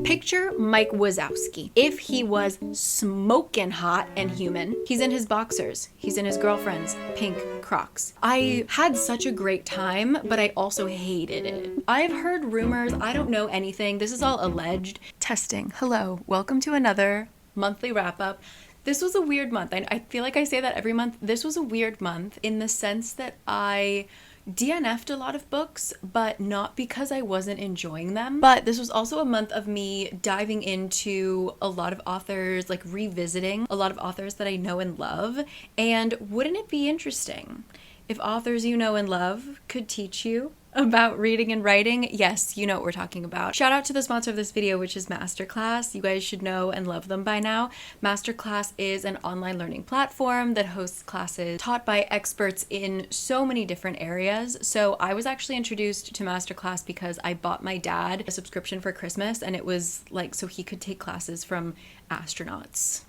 Picture Mike Wazowski. If he was smoking hot and human, he's in his boxers, he's in his girlfriend's pink Crocs. I had such a great time, but I also hated it. I've heard rumors, I don't know anything. This is all alleged. Testing. Hello, welcome to another monthly wrap up. This was a weird month. I feel like I say that every month. This was a weird month in the sense that I DNF'd a lot of books, but not because I wasn't enjoying them. But this was also a month of me diving into a lot of authors, like revisiting a lot of authors that I know and love. And wouldn't it be interesting if authors you know and love could teach you about reading and writing? Yes, you know what we're talking about. Shout out to the sponsor of this video, which is Masterclass. You guys should know and love them by now. Masterclass is an online learning platform that hosts classes taught by experts in so many different areas. So I was actually introduced to Masterclass because I bought my dad a subscription for Christmas, and it was like so he could take classes from astronauts.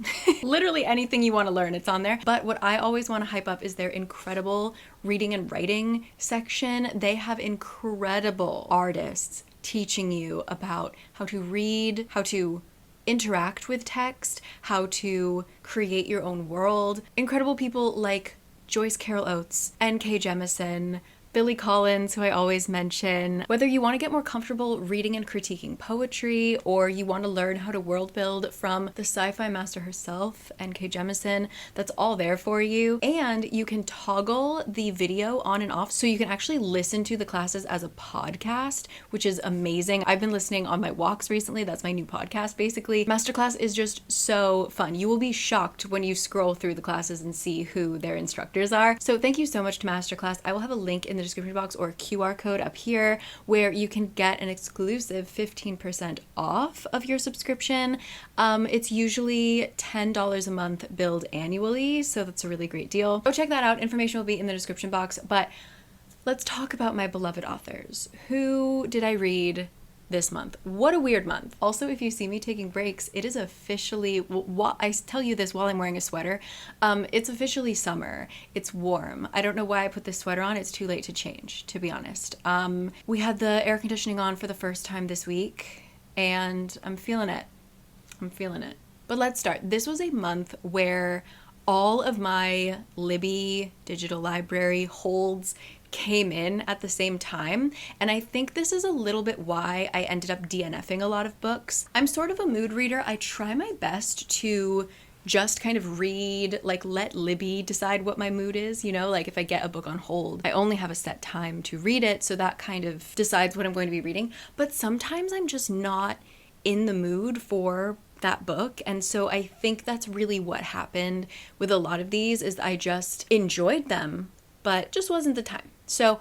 Literally anything you want to learn, it's on there. But what I always want to hype up is their incredible reading and writing section. They have incredible artists teaching you about how to read, how to interact with text, how to create your own world. Incredible people like Joyce Carol Oates, N.K. Jemisin, Billy Collins, who I always mention. Whether you want to get more comfortable reading and critiquing poetry, or you want to learn how to world build from the sci-fi master herself, N.K. Jemisin, that's all there for you. And you can toggle the video on and off so you can actually listen to the classes as a podcast, which is amazing. I've been listening on my walks recently. That's my new podcast, basically. Masterclass is just so fun. You will be shocked when you scroll through the classes and see who their instructors are. So thank you so much to Masterclass. I will have a link in the description box or a QR code up here where you can get an exclusive 15% off of your subscription. It's usually $10 a month billed annually, so that's a really great deal. Go check that out. Information will be in the description box, but let's talk about my beloved authors. Who did I read this month? What a weird month. Also, if you see me taking breaks, it is officially, I tell you this while I'm wearing a sweater, it's officially summer. It's warm. I don't know why I put this sweater on. It's too late to change, to be honest. We had the air conditioning on for the first time this week, and I'm feeling it. But let's start. This was a month where all of my Libby digital library holds came in at the same time, and I think this is a little bit why I ended up DNFing a lot of books. I'm sort of a mood reader. I try my best to just kind of read, like let Libby decide what my mood is, you know, like if I get a book on hold, I only have a set time to read it, so that kind of decides what I'm going to be reading. But sometimes I'm just not in the mood for that book, and so I think that's really what happened with a lot of these, is I just enjoyed them but just wasn't the time. So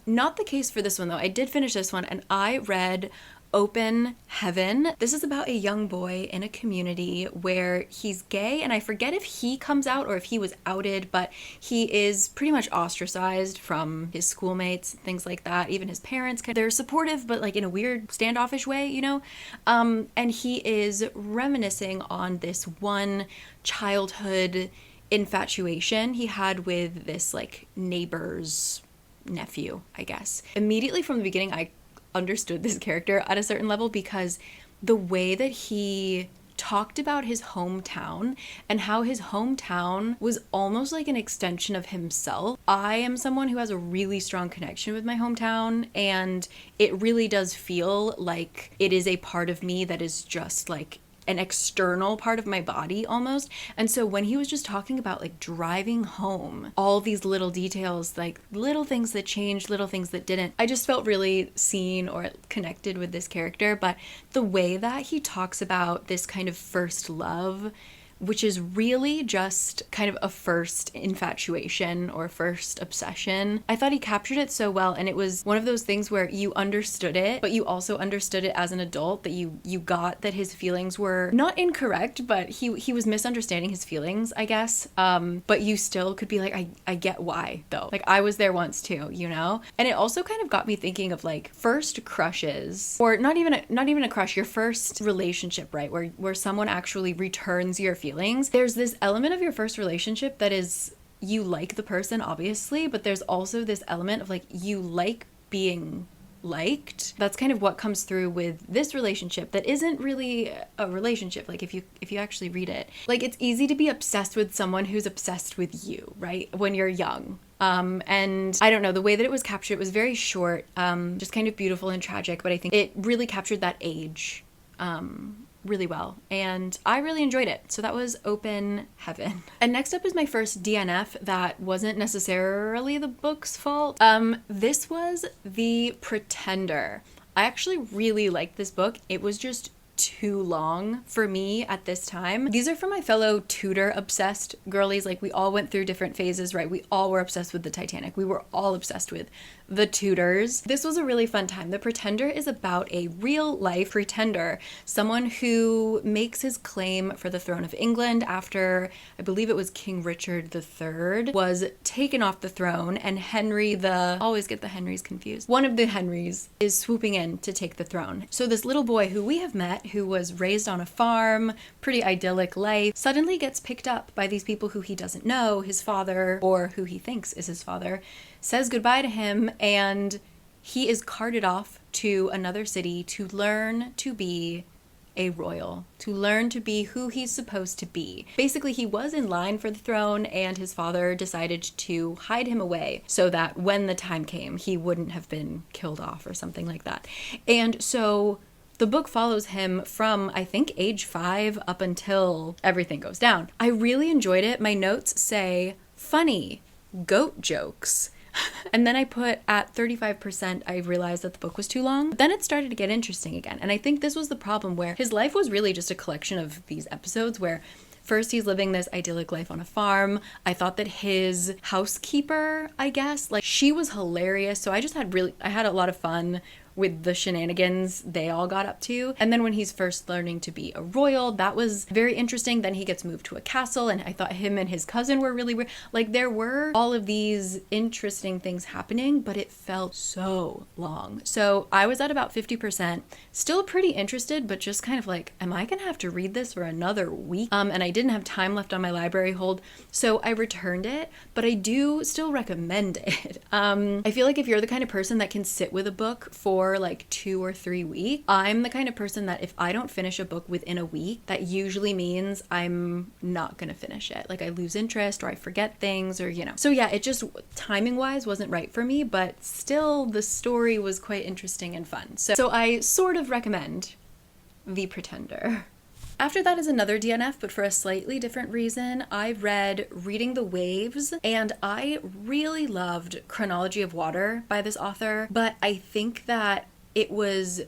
not the case for this one though. I did finish this one, and I read Open Heaven. This is about a young boy in a community where he's gay, and I forget if he comes out or if he was outed, but he is pretty much ostracized from his schoolmates, things like that. Even his parents, they're supportive, but like in a weird standoffish way, you know? And he is reminiscing on this one childhood infatuation he had with this like neighbor's nephew, I guess. Immediately from the beginning, I understood this character at a certain level because the way that he talked about his hometown and how his hometown was almost like an extension of himself. I am someone who has a really strong connection with my hometown, and it really does feel like it is a part of me that is just like an external part of my body almost. And so when he was just talking about like driving home, all these little details, like little things that changed, little things that didn't, I just felt really seen or connected with this character. But the way that he talks about this kind of first love, which is really just kind of a first infatuation or first obsession. I thought he captured it so well, and it was one of those things where you understood it, but you also understood it as an adult, that you got that his feelings were not incorrect, but he was misunderstanding his feelings, I guess. But you still could be like, I get why though. Like I was there once too, you know? And it also kind of got me thinking of like first crushes, or not even a crush, your first relationship, right? Where someone actually returns your feelings. There's this element of your first relationship that is, you like the person obviously, but there's also this element of like you like being liked. That's kind of what comes through with this relationship that isn't really a relationship. Like if you actually read it, like it's easy to be obsessed with someone who's obsessed with you, right? When you're young. And I don't know, the way that it was captured, it was very short, just kind of beautiful and tragic, but I think it really captured that age really well, and I really enjoyed it. So that was Open Heaven. And next up is my first DNF that wasn't necessarily the book's fault. This was The Pretender. I actually really liked this book. It was just too long for me at this time. These are for my fellow Tudor obsessed girlies. Like we all went through different phases, right? We all were obsessed with the Titanic. We were all obsessed with the Tudors. This was a really fun time. The Pretender is about a real life pretender, someone who makes his claim for the throne of England after, I believe it was King Richard III, was taken off the throne, and Henry always get the Henrys confused. One of the Henrys is swooping in to take the throne. So this little boy who we have met, who was raised on a farm, pretty idyllic life, suddenly gets picked up by these people who he doesn't know, his father, or who he thinks is his father, says goodbye to him, and he is carted off to another city to learn to be a royal, to learn to be who he's supposed to be. Basically, he was in line for the throne, and his father decided to hide him away so that when the time came, he wouldn't have been killed off or something like that. And so the book follows him from, I think, age 5 up until everything goes down. I really enjoyed it. My notes say, funny, goat jokes. And then I put at 35%, I realized that the book was too long. But then it started to get interesting again. And I think this was the problem, where his life was really just a collection of these episodes where first he's living this idyllic life on a farm. I thought that his housekeeper, I guess, like she was hilarious. So I had a lot of fun with the shenanigans they all got up to. And then when he's first learning to be a royal, that was very interesting. Then he gets moved to a castle, and I thought him and his cousin were really weird. Like there were all of these interesting things happening, but it felt so long. So I was at about 50%, still pretty interested, but just kind of like, am I gonna have to read this for another week? And I didn't have time left on my library hold, so I returned it, but I do still recommend it. I feel like if you're the kind of person that can sit with a book for like 2 or 3 weeks, I'm the kind of person that if I don't finish a book within a week, that usually means I'm not gonna finish it. Like I lose interest, or I forget things, or So yeah, it just timing wise wasn't right for me, but still the story was quite interesting and fun. So I sort of recommend The Pretender. After that is another DNF, but for a slightly different reason. I read Reading the Waves, and I really loved Chronology of Water by this author, but I think that it was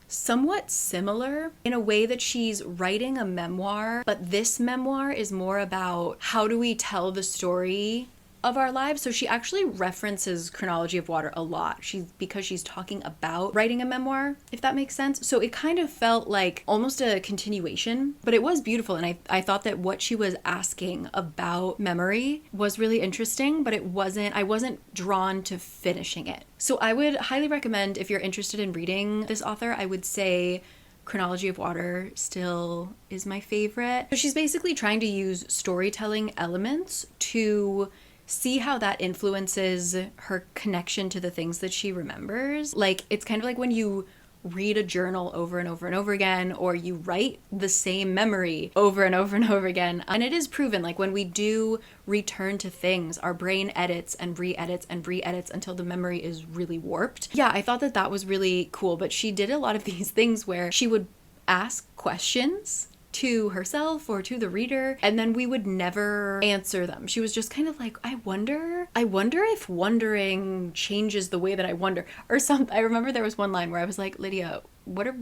somewhat similar in a way that she's writing a memoir, but this memoir is more about how do we tell the story of our lives. So she actually references Chronology of Water a lot, because she's talking about writing a memoir, if that makes sense. So it kind of felt like almost a continuation, but it was beautiful. And I thought that what she was asking about memory was really interesting, but I wasn't drawn to finishing it. So I would highly recommend, if you're interested in reading this author, I would say Chronology of Water still is my favorite. So she's basically trying to use storytelling elements to see how that influences her connection to the things that she remembers. Like, it's kind of like when you read a journal over and over and over again, or you write the same memory over and over and over again. And it is proven, like when we do return to things, our brain edits and re-edits and re-edits until the memory is really warped. Yeah, I thought that was really cool, but she did a lot of these things where she would ask questions to herself or to the reader, and then we would never answer them. She was just kind of like, I wonder if wondering changes the way that I wonder, or something. I remember there was one line where I was like, Lydia, what are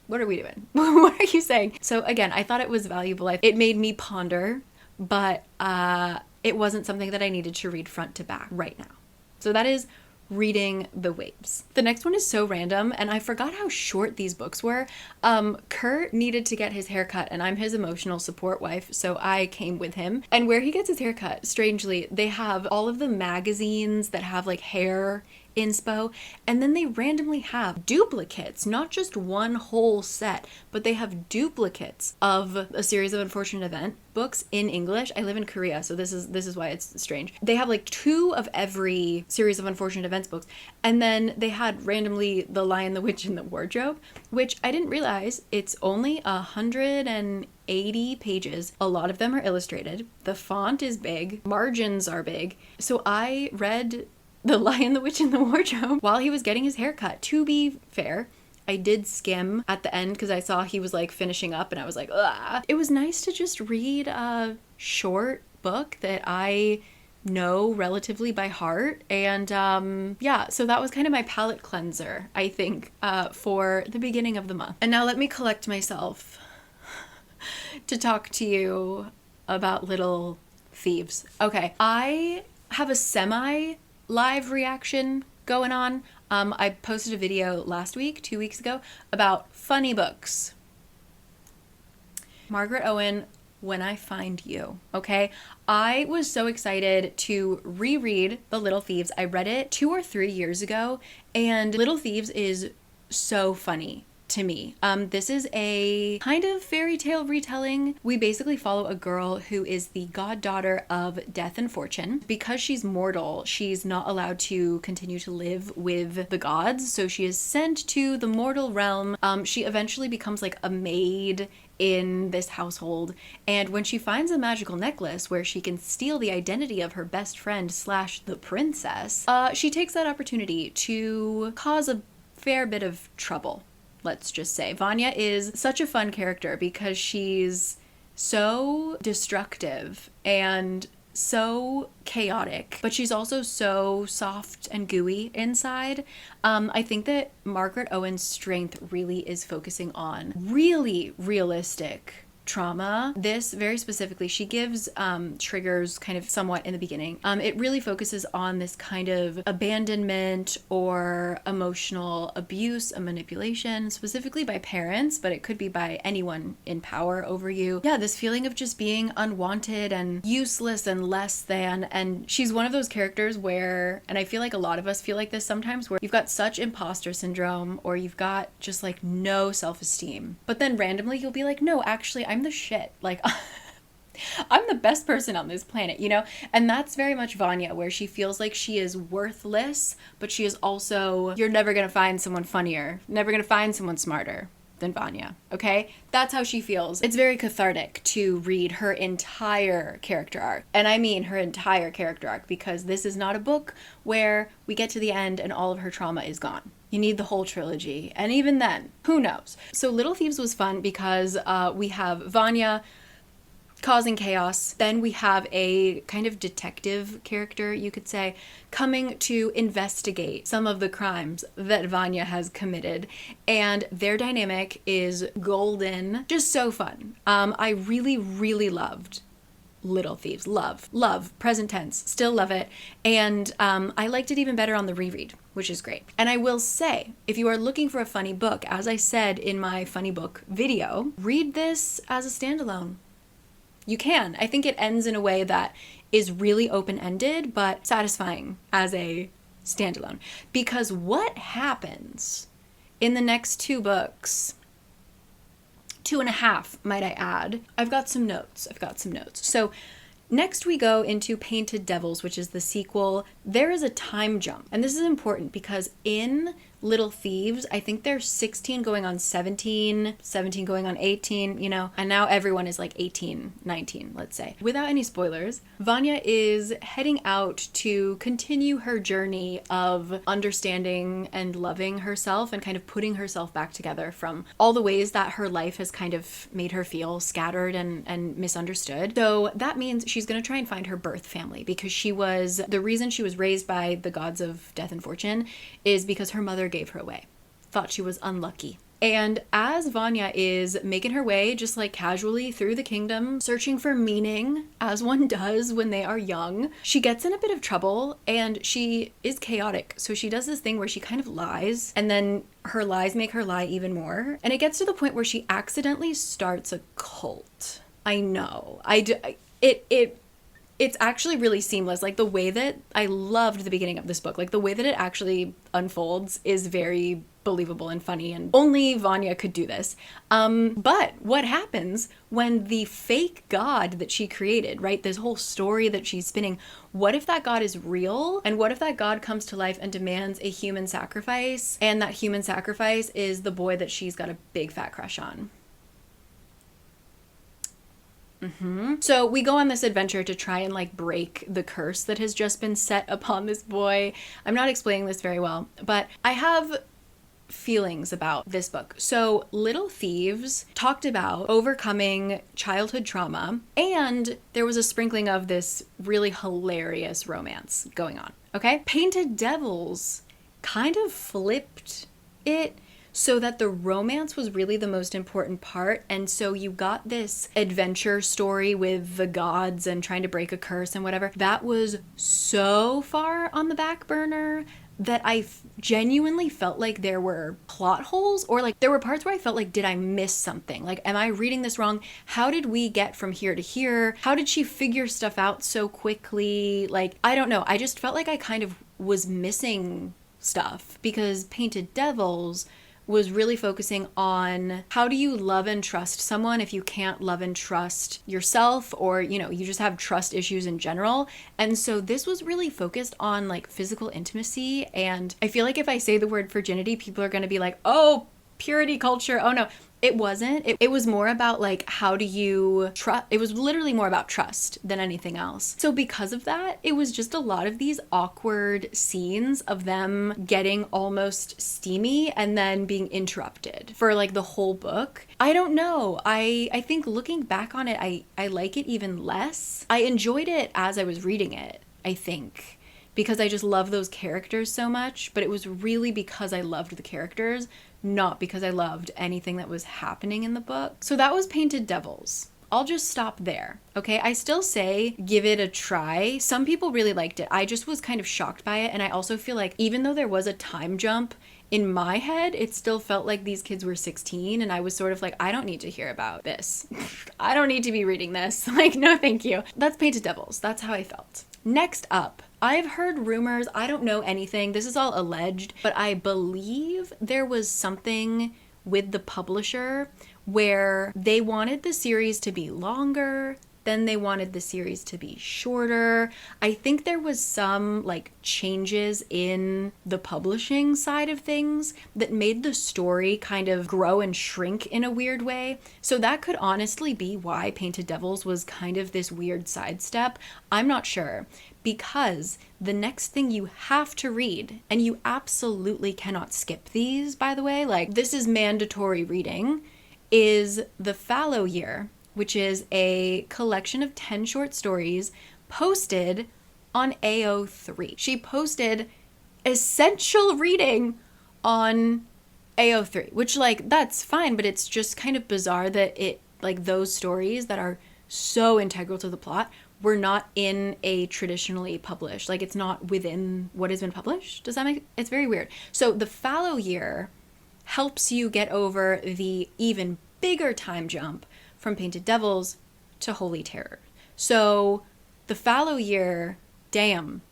we doing? What are you saying? So again, I thought it was valuable. It made me ponder, but it wasn't something that I needed to read front to back right now. So that is Reading the Waves. The next one is so random, and I forgot how short these books were. Kurt needed to get his hair cut, and I'm his emotional support wife, so I came with him. And where he gets his hair cut, strangely, they have all of the magazines that have like hair inspo, and then they randomly have duplicates, not just one whole set, but they have duplicates of a series of unfortunate event books in English. I live in Korea, so this is why it's strange. They have like 2 of every series of unfortunate events books, and then they had randomly The Lion, the Witch, and the Wardrobe, which I didn't realize it's only 180 pages. A lot of them are illustrated. The font is big. Margins are big. So I read The Lion, the Witch, and the Wardrobe while he was getting his hair cut. To be fair, I did skim at the end because I saw he was like finishing up and I was like, ugh. It was nice to just read a short book that I know relatively by heart. And yeah, so that was kind of my palate cleanser, I think, for the beginning of the month. And now let me collect myself to talk to you about Little Thieves. Okay, I have a semi-live reaction going on. I posted a video last week, 2 weeks ago, about funny books. Margaret Owen, When I Find You, okay? I was so excited to reread The Little Thieves. I read it 2 or 3 years ago, and Little Thieves is so funny to me. This is a kind of fairy tale retelling. We basically follow a girl who is the goddaughter of Death and Fortune. Because she's mortal, she's not allowed to continue to live with the gods, so she is sent to the mortal realm. She eventually becomes like a maid in this household, and when she finds a magical necklace where she can steal the identity of her best friend / the princess, she takes that opportunity to cause a fair bit of trouble. Let's just say Vanya is such a fun character because she's so destructive and so chaotic, but she's also so soft and gooey inside. I think that Margaret Owen's strength really is focusing on really realistic trauma. This very specifically, she gives triggers kind of somewhat in the beginning. It really focuses on this kind of abandonment or emotional abuse and manipulation, specifically by parents, but it could be by anyone in power over you. Yeah, this feeling of just being unwanted and useless and less than. And she's one of those characters where, and I feel like a lot of us feel like this sometimes, where you've got such imposter syndrome or you've got just like no self-esteem, but then randomly you'll be like, no, actually I'm the shit. Like, I'm the best person on this planet, you know? And that's very much Vanya, where she feels like she is worthless, but she is also, you're never gonna find someone funnier, never gonna find someone smarter than Vanya, okay? That's how she feels. It's very cathartic to read her entire character arc. And I mean her entire character arc, because this is not a book where we get to the end and all of her trauma is gone. You need the whole trilogy. And even then, who knows? So Little Thieves was fun because we have Vanya causing chaos. Then we have a kind of detective character, you could say, coming to investigate some of the crimes that Vanya has committed. And their dynamic is golden. Just so fun. I really, really loved Little Thieves. Love, present tense, still love it. And I liked it even better on the reread, which is great. And I will say, if you are looking for a funny book, as I said in my funny book video, read this as a standalone. You can. I think it ends in a way that is really open-ended, but satisfying as a standalone. Because what happens in the next 2 books, 2.5, might I add. I've got some notes. So next we go into Painted Devils, which is the sequel. There is a time jump. And this is important because in Little Thieves, I think they're 16 going on 17 going on 18, you know, and now everyone is like 18, 19, let's say. Without any spoilers, Vanya is heading out to continue her journey of understanding and loving herself and kind of putting herself back together from all the ways that her life has kind of made her feel scattered and misunderstood. So that means she's going to try and find her birth family, because the reason she was raised by the gods of death and fortune is because her mother gave her away. Thought she was unlucky. And as Vanya is making her way just like casually through the kingdom, searching for meaning, as one does when they are young, she gets in a bit of trouble and she is chaotic. So she does this thing where she kind of lies, and then her lies make her lie even more. And it gets to the point where she accidentally starts a cult. I know. it's actually really seamless. Like the way that I loved the beginning of this book, like the way that it actually unfolds is very believable and funny, and only Vanya could do this. But what happens when the fake god that she created, right, this whole story that she's spinning, what if that god is real? And what if that god comes to life and demands a human sacrifice, and that human sacrifice is the boy that she's got a big fat crush on? So we go on this adventure to try and like break the curse that has just been set upon this boy. I'm not explaining this very well, but I have feelings about this book. So Little Thieves talked about overcoming childhood trauma, and there was a sprinkling of this really hilarious romance going on. Okay? Painted Devils kind of flipped it so that the romance was really the most important part. And so you got this adventure story with the gods and trying to break a curse and whatever. That was so far on the back burner that I genuinely felt like there were plot holes, or like there were parts where I felt like, did I miss something? Like, am I reading this wrong? How did we get from here to here? How did she figure stuff out so quickly? Like, I don't know. I just felt like I kind of was missing stuff, because Painted Devils was really focusing on how do you love and trust someone if you can't love and trust yourself, or, you know, you just have trust issues in general. And so this was really focused on like physical intimacy. And I feel like if I say the word virginity, people are going to be like, oh, purity culture. Oh no, it wasn't. It was more about like, how do you trust? It was literally more about trust than anything else. So because of that, it was just a lot of these awkward scenes of them getting almost steamy and then being interrupted for like the whole book. I don't know. I think looking back on it, I like it even less. I enjoyed it as I was reading it, I think, because I just love those characters so much, but it was really because I loved the characters, not because I loved anything that was happening in the book. So that was Painted Devils. I'll just stop there, okay? I still say give it a try. Some people really liked it. I just was kind of shocked by it, and I also feel like even though there was a time jump, in my head, it still felt like these kids were 16, and I was sort of like, I don't need to hear about this. I don't need to be reading this. Like, no, thank you. That's Painted Devils. That's how I felt. Next up, I've heard rumors. I don't know anything. This is all alleged, but I believe there was something with the publisher where they wanted the series to be longer, then they wanted the series to be shorter. I think there was some like changes in the publishing side of things that made the story kind of grow and shrink in a weird way. So that could honestly be why Painted Devils was kind of this weird sidestep. I'm not sure, because the next thing you have to read, and you absolutely cannot skip these, by the way, like this is mandatory reading, is The Fallow Year, which is a collection of 10 short stories posted on AO3. She posted essential reading on AO3, which like, that's fine, but it's just kind of bizarre that it, like those stories that are so integral to the plot were not in a traditionally published, like it's not within what has been published. Does that make, it's very weird. So The Fallow Year helps you get over the even bigger time jump from Painted Devils to Holy Terror. So The Fallow Year, damn,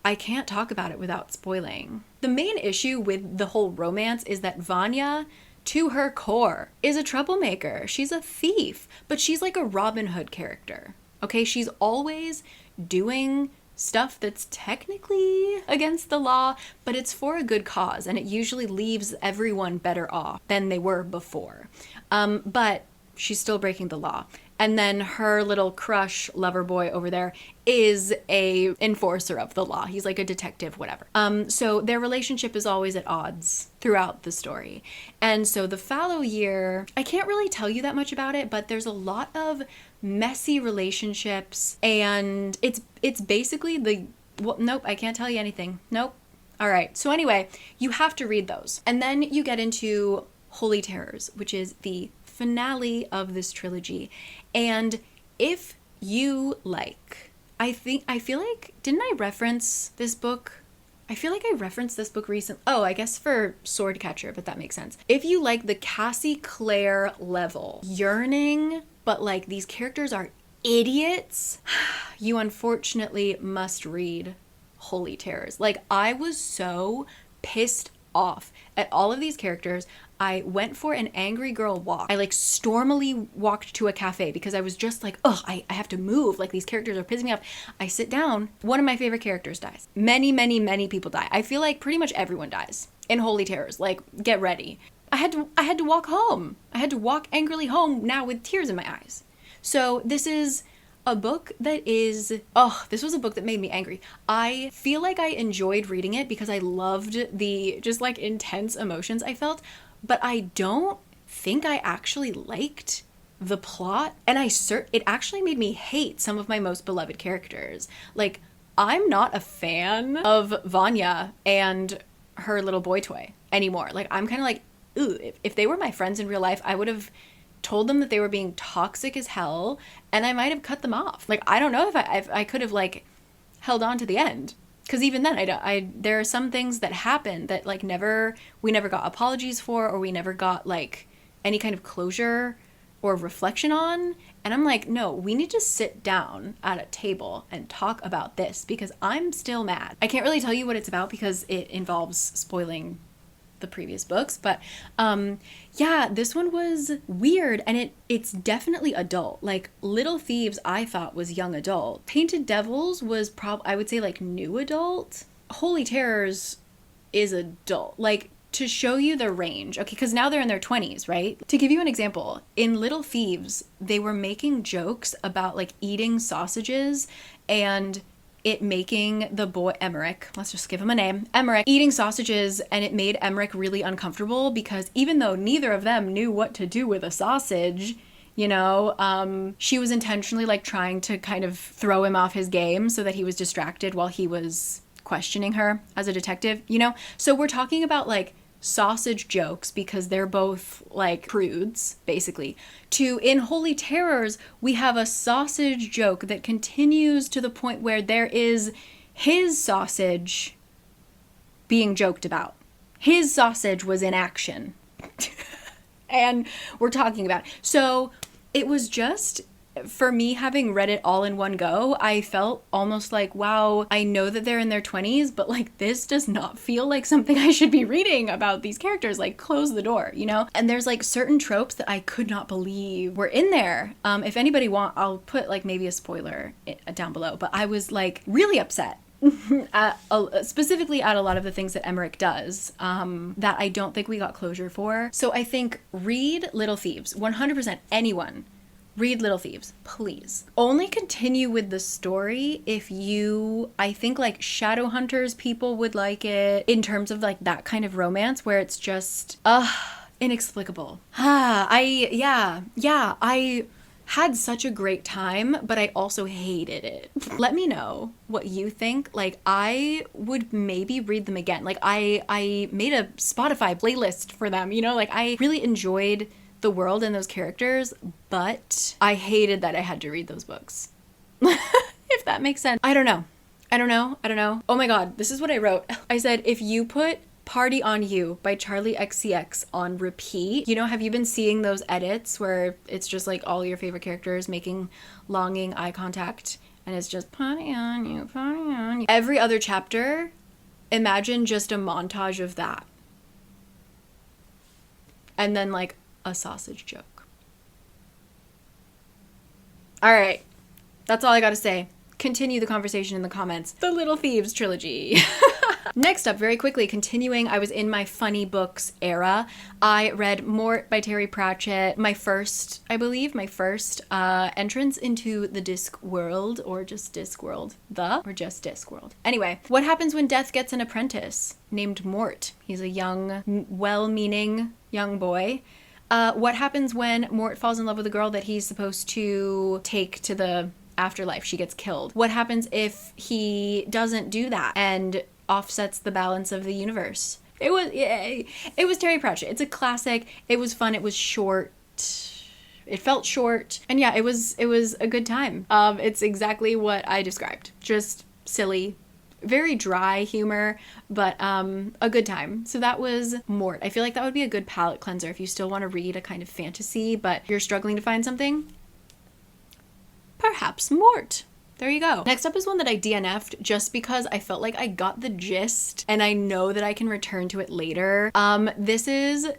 I can't talk about it without spoiling. The main issue with the whole romance is that Vanya, to her core, is a troublemaker. She's a thief, but she's like a Robin Hood character. Okay, she's always doing stuff that's technically against the law, but it's for a good cause, and it usually leaves everyone better off than they were before. But she's still breaking the law. And then her little crush lover boy over there is a enforcer of the law. He's like a detective, whatever. So their relationship is always at odds throughout the story. And so The Fallow Year, I can't really tell you that much about it, but there's a lot of messy relationships, and it's basically well, nope, I can't tell you anything. Nope. All right. So anyway, you have to read those. And then you get into Holy Terrors, which is the finale of this trilogy. And if you like, I feel like, didn't I reference this book? I feel like I referenced this book recently. Oh, I guess for Swordcatcher, but that makes sense. If you like the Cassie Clare level, yearning, but like these characters are idiots, you unfortunately must read Holy Terrors. Like, I was so pissed off at all of these characters. I went for an angry girl walk. I like stormily walked to a cafe because I was just like, oh, I have to move. Like, these characters are pissing me off. I sit down. One of my favorite characters dies. Many, many, many people die. I feel like pretty much everyone dies in Holy Terrors. Like, get ready. I had to walk home. I had to walk angrily home now with tears in my eyes. So this is a book that is, this was a book that made me angry. I feel like I enjoyed reading it because I loved the just like intense emotions I felt, but I don't think I actually liked the plot. And it actually made me hate some of my most beloved characters. Like, I'm not a fan of Vanya and her little boy toy anymore. Like, I'm kind of like, ooh, if they were my friends in real life, I would have told them that they were being toxic as hell, and I might have cut them off. Like, I don't know if I could have like held on to the end, because even then there are some things that happened that like we never got apologies for, or we never got like any kind of closure or reflection on. And I'm like, no, we need to sit down at a table and talk about this, because I'm still mad. I can't really tell you what it's about because it involves spoiling the previous books, but yeah, this one was weird, and it's definitely adult. Like, Little Thieves I thought was young adult. Painted Devils was I would say like new adult. Holy Terrors is adult. Like, to show you the range, okay, because now they're in their 20s, right? To give you an example, in Little Thieves they were making jokes about like eating sausages and it making the boy Emmerich, let's just give him a name, Emmerich, eating sausages, and it made Emmerich really uncomfortable because even though neither of them knew what to do with a sausage, you know, she was intentionally like trying to kind of throw him off his game so that he was distracted while he was questioning her as a detective, you know? So we're talking about like sausage jokes because they're both like prudes, basically. In Holy Terrors, we have a sausage joke that continues to the point where there is his sausage being joked about. His sausage was in action. And we're talking about it. So it was just, for me, having read it all in one go, I felt almost like, wow, I know that they're in their 20s, but like, this does not feel like something I should be reading about these characters. Like, close the door, you know? And there's like certain tropes that I could not believe were in there. If anybody I'll put like maybe a spoiler down below, but I was like really upset. Specifically at a lot of the things that Emmerich does that I don't think we got closure for. So I think read Little Thieves. 100% anyone. Read Little Thieves, please. Only continue with the story if I think like Shadowhunters people would like it, in terms of like that kind of romance where it's just, inexplicable. I had such a great time, but I also hated it. Let me know what you think. Like, I would maybe read them again. Like, I made a Spotify playlist for them, you know, like I really enjoyed the world and those characters, but I hated that I had to read those books. If that makes sense. I don't know. Oh my god, this is what I wrote. I said, if you put Party on You by Charlie XCX on repeat, you know, have you been seeing those edits where it's just like all your favorite characters making longing eye contact, and it's just party on you, party on you. Every other chapter, imagine just a montage of that. And then like a sausage joke. All right, that's all I gotta say. Continue the conversation in the comments. The Little Thieves trilogy. Next up, very quickly, continuing, I was in my funny books era. I read MORT by Terry Pratchett, my first entrance into the disc world, or just disc world. Anyway, what happens when death gets an apprentice named MORT? He's a young, well-meaning young boy. What happens when Mort falls in love with a girl that he's supposed to take to the afterlife? She gets killed. What happens if he doesn't do that and offsets the balance of the universe? It was Terry Pratchett. It's a classic. It was fun. It was short. It felt short. And yeah, it was a good time. It's exactly what I described. Just silly, very dry humor, but a good time. So that was Mort. I feel like that would be a good palate cleanser if you still want to read a kind of fantasy, but you're struggling to find something. perhaps MORT. There you go. Next up is one that I DNF'd just because I felt like I got the gist and I know that I can return to it later. This is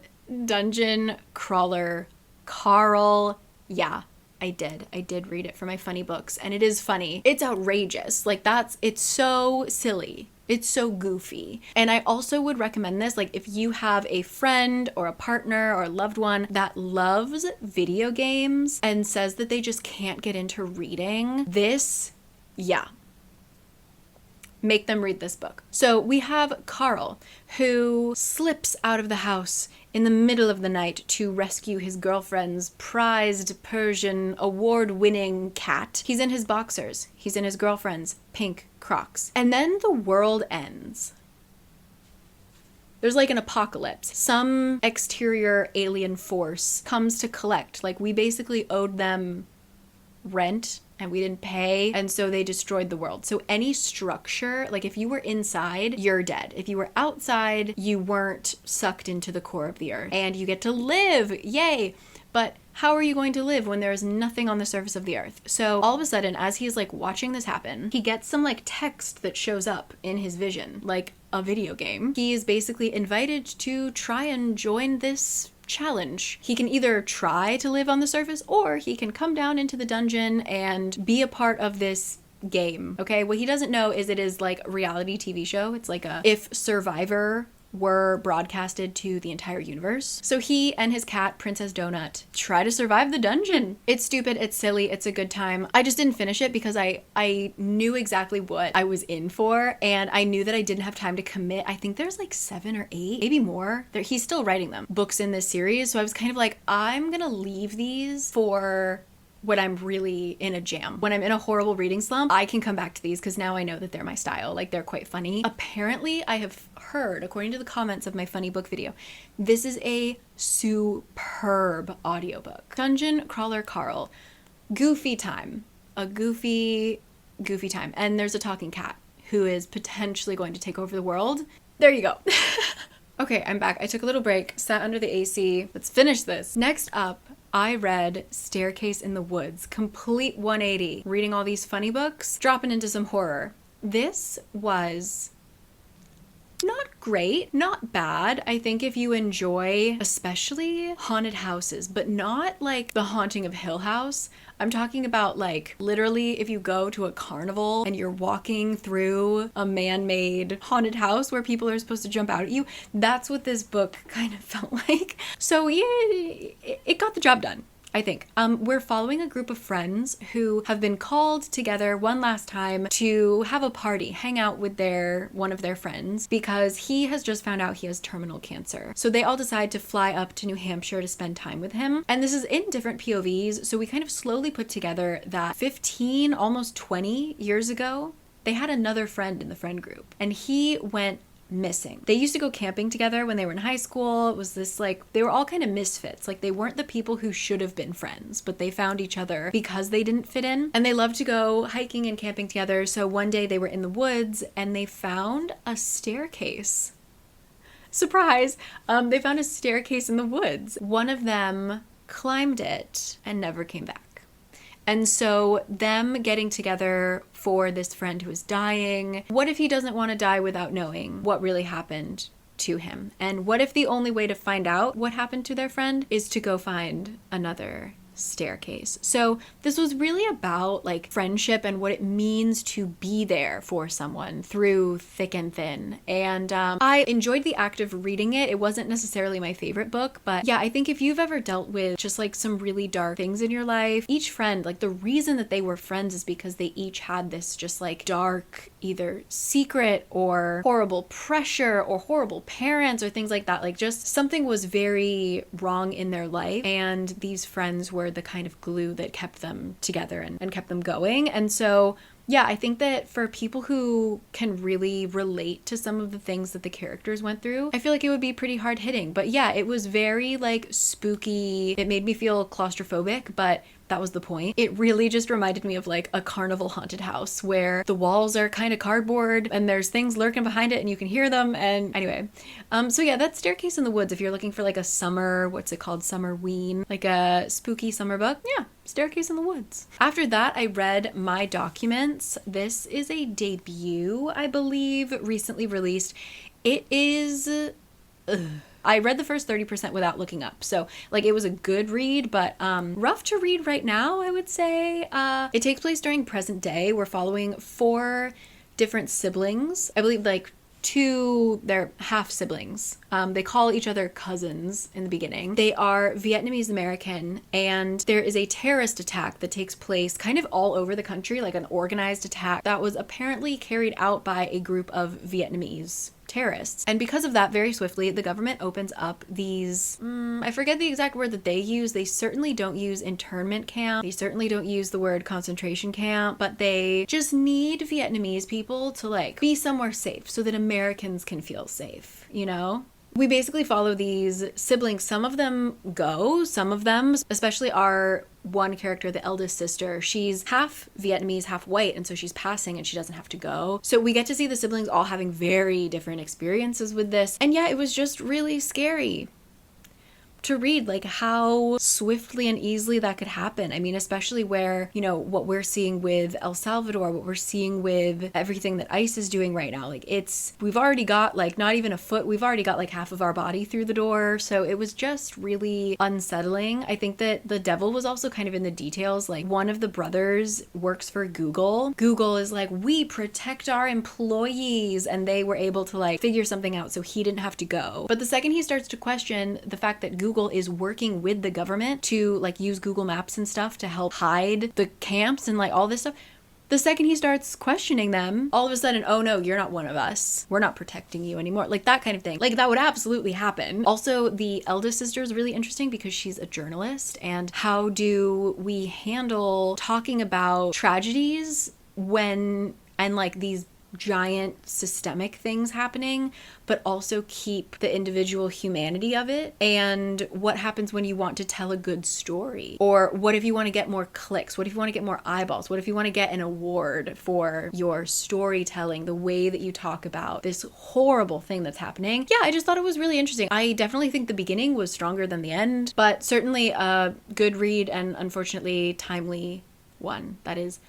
Dungeon Crawler Carl. Yeah, I did read it for my funny books, and it is funny. It's outrageous. Like, it's so silly. It's so goofy. And I also would recommend this, like, if you have a friend or a partner or a loved one that loves video games and says that they just can't get into reading, yeah. Make them read this book. So we have Carl, who slips out of the house in the middle of the night to rescue his girlfriend's prized Persian award-winning cat. He's in his boxers. He's in his girlfriend's pink Crocs. And then the world ends. There's like an apocalypse. Some exterior alien force comes to collect. Like, we basically owed them rent and we didn't pay, and so they destroyed the world. So any structure, like if you were inside, you're dead. If you were outside, you weren't sucked into the core of the earth. And you get to live, yay! But how are you going to live when there is nothing on the surface of the earth? So all of a sudden, as he's like watching this happen, he gets some like text that shows up in his vision, like a video game. He is basically invited to try and join this challenge. He can either try to live on the surface, or he can come down into the dungeon and be a part of this game. Okay, what he doesn't know is it is like a reality TV show. It's like if Survivor were broadcasted to the entire universe. So he and his cat, Princess Donut, try to survive the dungeon. It's stupid, it's silly, it's a good time. I just didn't finish it because I knew exactly what I was in for, and I knew that I didn't have time to commit. I think there's like 7 or 8, maybe more. He's still writing them, books in this series. So I was kind of like, I'm gonna leave these for when I'm really in a jam. When I'm in a horrible reading slump, I can come back to these because now I know that they're my style. Like, they're quite funny. Apparently, I have heard, according to the comments of my funny book video, this is a superb audiobook. Dungeon Crawler Carl. Goofy time. A goofy time. And there's a talking cat who is potentially going to take over the world. There you go. Okay, I'm back. I took a little break, sat under the AC. Let's finish this. Next up, I read Staircase in the Woods, complete 180, reading all these funny books, dropping into some horror. This was not great, not bad. I think if you enjoy especially haunted houses, but not like The Haunting of Hill House. I'm talking about like literally if you go to a carnival and you're walking through a man-made haunted house where people are supposed to jump out at you. That's what this book kind of felt like. So yeah, it got the job done, I think. We're following a group of friends who have been called together one last time to have a party, hang out with one of their friends, because he has just found out he has terminal cancer. So they all decide to fly up to New Hampshire to spend time with him. And this is in different POVs, so we kind of slowly put together that 15, almost 20 years ago, they had another friend in the friend group, and he went missing. They used to go camping together when they were in high school. It was this like, they were all kind of misfits. Like, they weren't the people who should have been friends, but they found each other because they didn't fit in. And they loved to go hiking and camping together. So one day they were in the woods and they found a staircase. Surprise! They found a staircase in the woods. One of them climbed it and never came back. And so them getting together for this friend who is dying. What if he doesn't want to die without knowing what really happened to him? And what if the only way to find out what happened to their friend is to go find another staircase? So this was really about like friendship and what it means to be there for someone through thick and thin. And I enjoyed the act of reading it. It wasn't necessarily my favorite book, but yeah, I think if you've ever dealt with just like some really dark things in your life, each friend, like the reason that they were friends is because they each had this just like dark, either secret or horrible pressure or horrible parents or things like that. Like, just something was very wrong in their life, and these friends were the kind of glue that kept them together and kept them going. And so yeah, I think that for people who can really relate to some of the things that the characters went through, I feel like it would be pretty hard hitting. But yeah, it was very like spooky. It made me feel claustrophobic, but that was the point. It really just reminded me of like a carnival haunted house where the walls are kind of cardboard and there's things lurking behind it and you can hear them. And anyway, so yeah, that's Staircase in the Woods. If you're looking for like a summer, what's it called? Summer-ween, like a spooky summer book. Yeah, Staircase in the Woods. After that, I read My Documents. This is a debut, I believe, recently released. It is... I read the first 30% without looking up. So, like, it was a good read, but rough to read right now, I would say. It takes place during present day. We're following 4 different siblings. I believe, like, 2, they're half siblings. They call each other cousins in the beginning. They are Vietnamese American, and there is a terrorist attack that takes place kind of all over the country, like an organized attack that was apparently carried out by a group of Vietnamese terrorists. And because of that, very swiftly, the government opens up these, I forget the exact word that they use. They certainly don't use internment camp. They certainly don't use the word concentration camp, but they just need Vietnamese people to like be somewhere safe so that Americans can feel safe, you know? We basically follow these siblings. Some of them go, some of them, especially our one character, the eldest sister, she's half Vietnamese, half white, and so she's passing and she doesn't have to go. So we get to see the siblings all having very different experiences with this. And yeah, it was just really scary to read, like, how swiftly and easily that could happen. I mean, especially where, you know, what we're seeing with El Salvador, what we're seeing with everything that ICE is doing right now, like, we've already got, like, not even a foot, we've already got, like, half of our body through the door. So it was just really unsettling. I think that the devil was also kind of in the details. Like, one of the brothers works for Google. Google is like, we protect our employees, and they were able to, like, figure something out so he didn't have to go. But the second he starts to question the fact that Google is working with the government to like use Google Maps and stuff to help hide the camps and like all this stuff, the second he starts questioning them, all of a sudden, oh no, you're not one of us. We're not protecting you anymore. Like that kind of thing. Like that would absolutely happen. Also, the eldest sister is really interesting because she's a journalist, and how do we handle talking about tragedies when, and like these giant systemic things happening, but also keep the individual humanity of it? And what happens when you want to tell a good story? Or what if you want to get more clicks? What if you want to get more eyeballs? What if you want to get an award for your storytelling, the way that you talk about this horrible thing that's happening? Yeah, I just thought it was really interesting. I definitely think the beginning was stronger than the end, but certainly a good read and unfortunately timely one. That is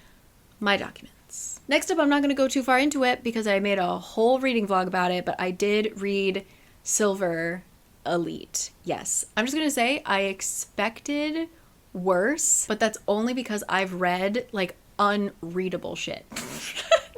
My Documents. Next up, I'm not going to go too far into it because I made a whole reading vlog about it, but I did read Silver Elite. Yes, I'm just going to say I expected worse, but that's only because I've read like unreadable shit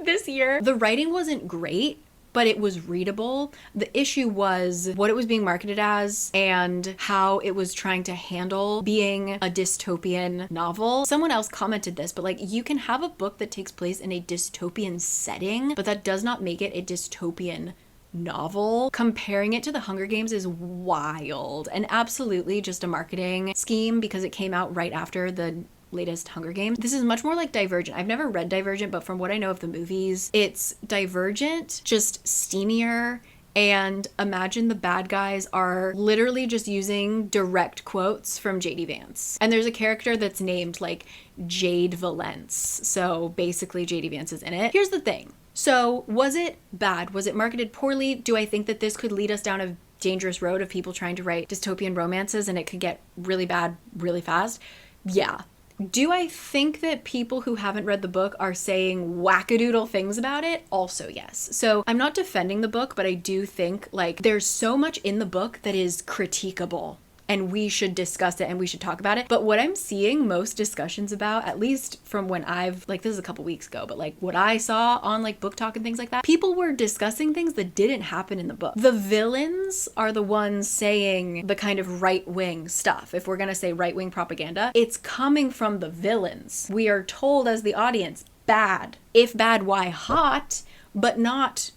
this year. The writing wasn't great, but it was readable. The issue was what it was being marketed as and how it was trying to handle being a dystopian novel. Someone else commented this, but like, you can have a book that takes place in a dystopian setting, but that does not make it a dystopian novel. Comparing it to The Hunger Games is wild and absolutely just a marketing scheme because it came out right after the latest Hunger Games. This is much more like Divergent. I've never read Divergent, but from what I know of the movies, it's Divergent, just steamier. And imagine the bad guys are literally just using direct quotes from J.D. Vance. And there's a character that's named like Jade Valence. So basically J.D. Vance is in it. Here's the thing. So was it bad? Was it marketed poorly? Do I think that this could lead us down a dangerous road of people trying to write dystopian romances and it could get really bad really fast? Yeah. Do I think that people who haven't read the book are saying wackadoodle things about it? Also, yes. So I'm not defending the book, but I do think like there's so much in the book that is critiquable and we should discuss it and we should talk about it. But what I'm seeing most discussions about, at least from when I've, like, this is a couple weeks ago, but like what I saw on like booktok and things like that, people were discussing things that didn't happen in the book. The villains are the ones saying the kind of right-wing stuff. If we're gonna say right-wing propaganda, it's coming from the villains. We are told as the audience, bad. If bad, why hot? But not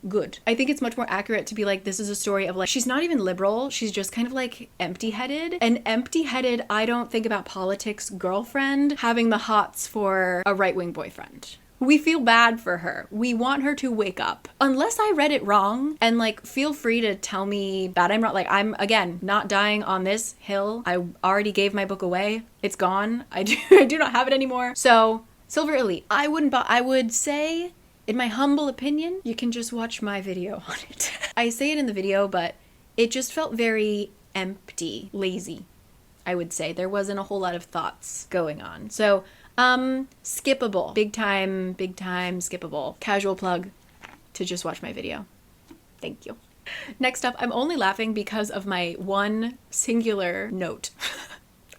good. I think it's much more accurate to be like, this is a story of like, she's not even liberal, she's just kind of like empty-headed. An empty-headed, I don't think about politics girlfriend having the hots for a right-wing boyfriend. We feel bad for her. We want her to wake up. Unless I read it wrong, and like, feel free to tell me that I'm wrong. Like, I'm, again, not dying on this hill. I already gave my book away. It's gone. I do not have it anymore. So, Silver Elite. I would say, in my humble opinion, you can just watch my video on it. I say it in the video, but it just felt very empty, lazy. I would say. There wasn't a whole lot of thoughts going on. So, skippable. Big time skippable. Casual plug to just watch my video. Thank you. Next up, I'm only laughing because of my one singular note.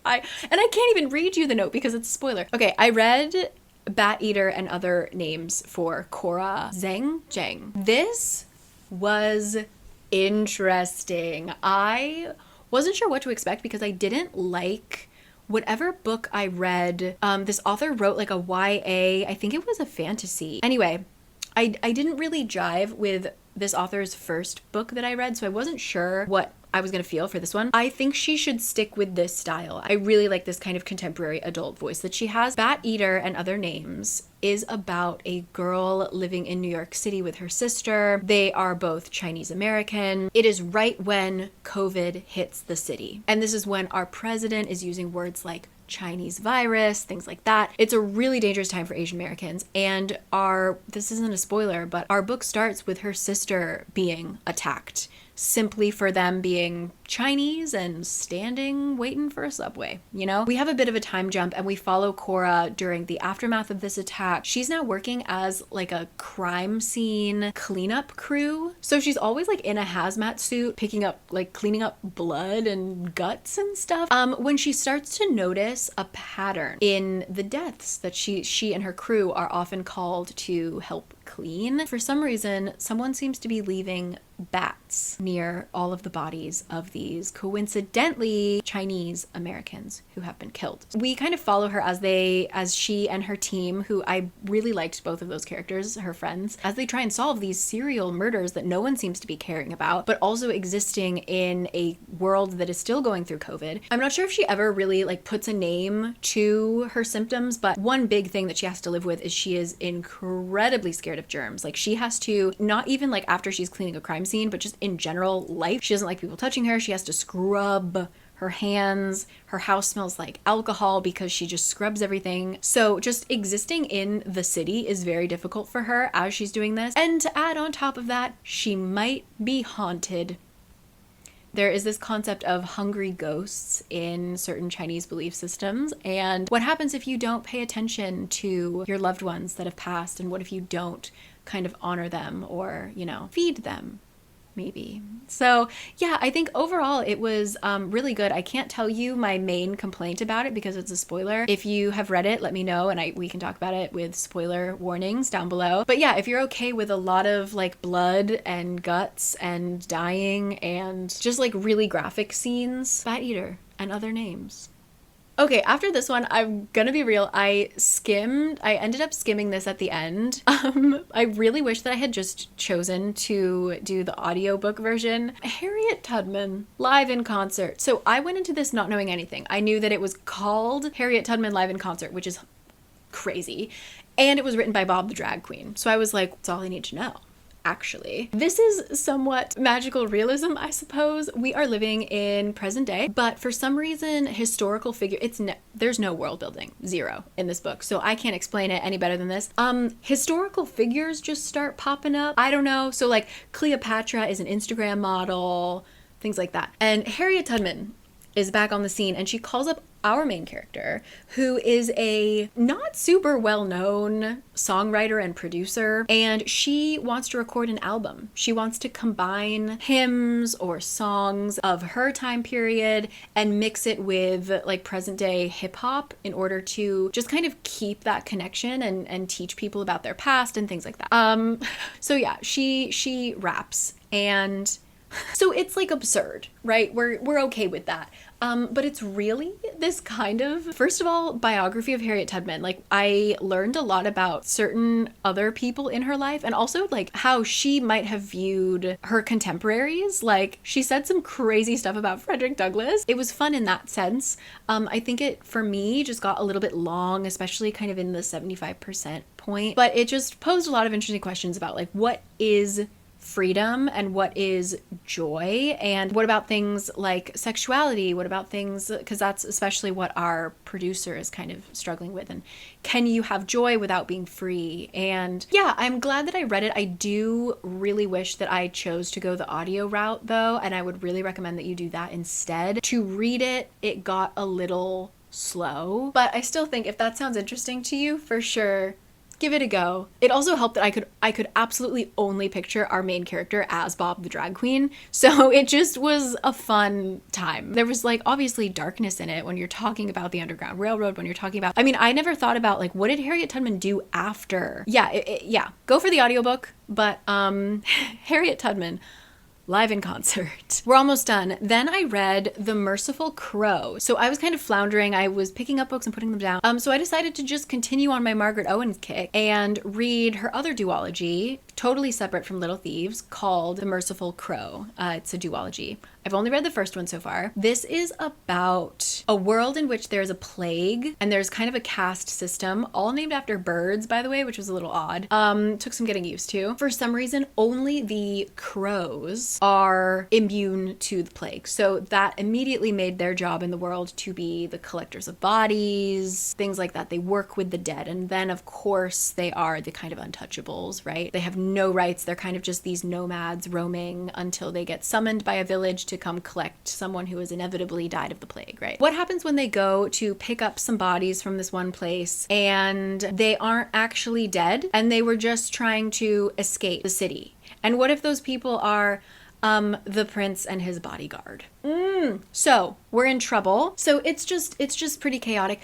I can't even read you the note because it's a spoiler. Okay, I read Bat Eater and Other Names for Cora Zeng. This was interesting. I wasn't sure what to expect because I didn't like whatever book I read. This author wrote like a YA, I think it was a fantasy. Anyway, I didn't really jive with this author's first book that I read, so I wasn't sure what I was gonna feel for this one. I think she should stick with this style. I really like this kind of contemporary adult voice that she has. Bat Eater and Other Names is about a girl living in New York City with her sister. They are both Chinese American. It is right when COVID hits the city. And this is when our president is using words like Chinese virus, things like that. It's a really dangerous time for Asian Americans. And this isn't a spoiler, but our book starts with her sister being attacked simply for them being Chinese and standing waiting for a subway, you know? We have a bit of a time jump and we follow Cora during the aftermath of this attack. She's now working as like a crime scene cleanup crew. So she's always like in a hazmat suit, cleaning up blood and guts and stuff. When she starts to notice a pattern in the deaths that she and her crew are often called to help clean. For some reason, someone seems to be leaving bats near all of the bodies of these coincidentally Chinese Americans who have been killed. We kind of follow her as she and her team, who I really liked both of those characters, her friends, as they try and solve these serial murders that no one seems to be caring about, but also existing in a world that is still going through COVID. I'm not sure if she ever really like puts a name to her symptoms, but one big thing that she has to live with is she is incredibly scared of germs. Like she has to, not even like after she's cleaning a crime scene, but just in general life, she doesn't like people touching her. She has to scrub her hands. Her house smells like alcohol because she just scrubs everything. So just existing in the city is very difficult for her as she's doing this. And to add on top of that, she might be haunted. There is this concept of hungry ghosts in certain Chinese belief systems. And what happens if you don't pay attention to your loved ones that have passed? And what if you don't kind of honor them or, you know, feed them? Maybe. So yeah, I think overall it was really good. I can't tell you my main complaint about it because it's a spoiler. If you have read it, let me know and we can talk about it with spoiler warnings down below. But yeah, if you're okay with a lot of like blood and guts and dying and just like really graphic scenes, Bat Eater and Other Names. Okay, after this one, I'm gonna be real, I ended up skimming this at the end. I really wish that I had just chosen to do the audiobook version. Harriet Tudman, live in concert. So I went into this not knowing anything. I knew that it was called Harriet Tudman Live in Concert, which is crazy. And it was written by Bob the Drag Queen. So I was like, that's all I need to know. Actually, this is somewhat magical realism, I suppose. We are living in present day, but for some reason, historical figure, there's no world building, zero in this book. So I can't explain it any better than this. Historical figures just start popping up. I don't know. So like Cleopatra is an Instagram model, things like that. And Harriet Tudman is back on the scene and she calls up our main character, who is a not super well-known songwriter and producer, and she wants to record an album. She wants to combine hymns or songs of her time period and mix it with like present day hip hop in order to just kind of keep that connection and teach people about their past and things like that. So yeah, she raps, and so it's like absurd, right? We're okay with that. But it's really this kind of, first of all, biography of Harriet Tubman. Like I learned a lot about certain other people in her life and also like how she might have viewed her contemporaries. Like she said some crazy stuff about Frederick Douglass. It was fun in that sense. I think it, for me, just got a little bit long, especially kind of in the 75% point, but it just posed a lot of interesting questions about like, what is freedom and what is joy, and what about things like sexuality, what about things, because that's especially what our producer is kind of struggling with, and can you have joy without being free? And yeah, I'm glad that I read it. I do really wish that I chose to go the audio route though, and I would really recommend that you do that instead. To read it, it got a little slow, but I still think if that sounds interesting to you, for sure give it a go. It also helped that I could absolutely only picture our main character as Bob the drag queen, so it just was a fun time. There was like obviously darkness in it when you're talking about the Underground Railroad, when you're talking about, I mean, I never thought about like what did Harriet Tubman do after. Yeah, go for the audiobook, but Harriet Tubman live in concert. We're almost done. Then I read The Merciful Crow. So I was kind of floundering. I was picking up books and putting them down. So I decided to just continue on my Margaret Owen kick and read her other duology, totally separate from Little Thieves, called The Merciful Crow. It's a duology. I've only read the first one so far. This is about a world in which there's a plague and there's kind of a caste system, all named after birds, by the way, which was a little odd. Took some getting used to. For some reason, only the crows are immune to the plague. So that immediately made their job in the world to be the collectors of bodies, things like that. They work with the dead. And then, of course, they are the kind of untouchables, right? They have no rights. They're kind of just these nomads roaming until they get summoned by a village to come collect someone who has inevitably died of the plague, right? What happens when they go to pick up some bodies from this one place and they aren't actually dead and they were just trying to escape the city? And what if those people are the prince and his bodyguard? So we're in trouble. So it's just pretty chaotic.